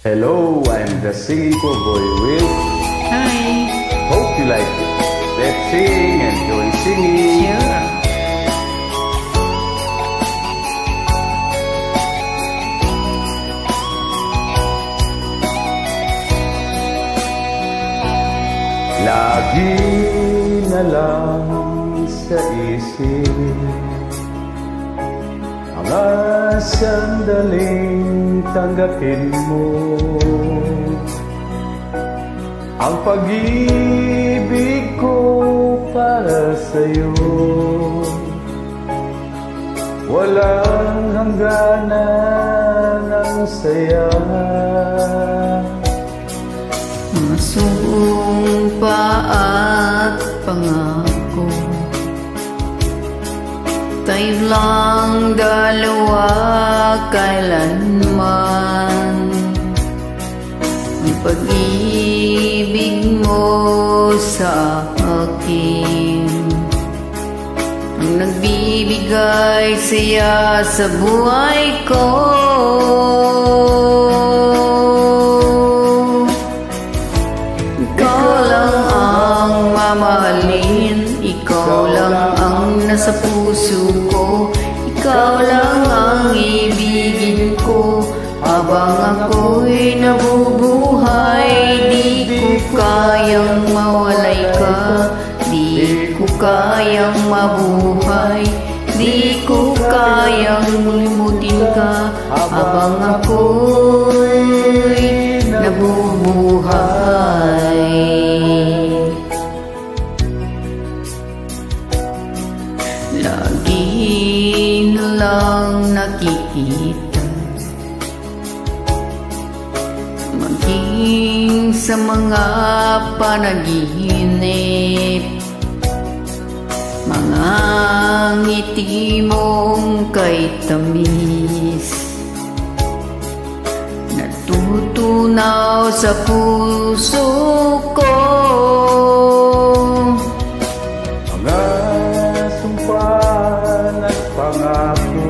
Hello, I'm the singing po boy Will. Hi. Hope you like it. Let's sing, enjoy singing. Sure. Lagi na lang sa isip mga sandaling tanggapin mo ang pag-ibig ko para sa'yo. Walang hangganan ng saya. Mga sumpa at pangako, tayo lang dalawa kailanman. Ang pag-ibig mo sa akin ang nagbibigay saya sa buhay ko. Ikaw lang ang mamahalin, ikaw lang ang nasa puso ko, ikaw lang ang ibigin ko habang ako'y nabubuhay. Di ko kayang mawalay ka, di ko kayang mabuhay, di ko kayang limutin ka habang ako'y nabubuhay. Lagi na lang nakikita, maging sa mga panaginip, mga ngiti mong kay tamis, natutunaw sa puso ko. Mga sumpaan at pangako,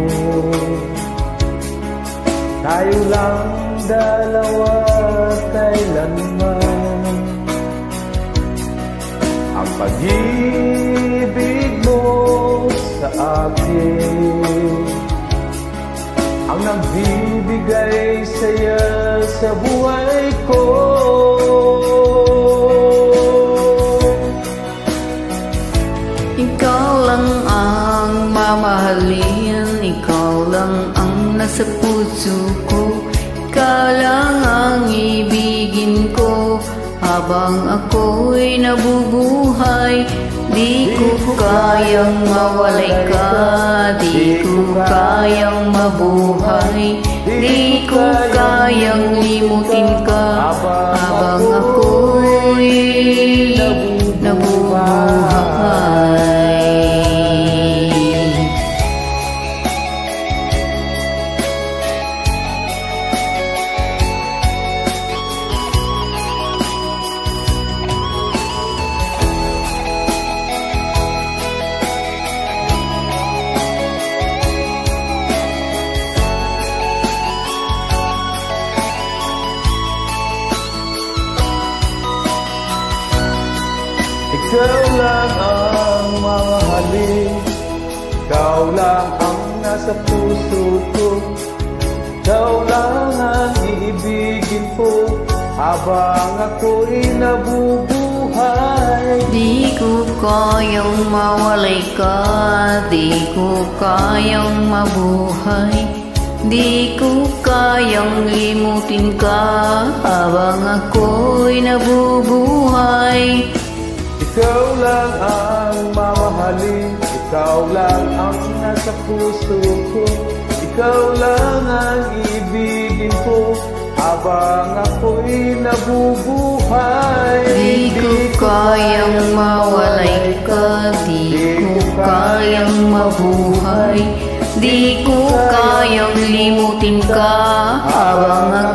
tayo lang dalawa kailanman. Ang pag-ibig mo sa akin ang nagbibigay saya sa buhay ko. Ikaw lang ang mamahalin, ikaw lang ang nasa puso ko, ikaw lang ang ibigin ko habang ako'y nabubuhay. Di ko kayang mawalay ka, di ko kayang mabuhay, di ko kayang limutin ka habang ako'y nabubuhay. Ikaw lang ang mamahalin, ikaw lang ang nasa puso ko, ikaw lang ang iibigin ko habang ako'y nabubuhay. Di ko kayang mawalay ka, di ko kayang mabuhay, di ko kayang limutin ka habang ako'y nabubuhay. Ikaw lang ang mamahalin, ikaw lang ang nasa puso ko, ikaw lang ang ibigin ko habang ako'y nabubuhay. Di ko kayang mawalay ka, di ko kayang mabuhay, di ko kayang limutin ka habang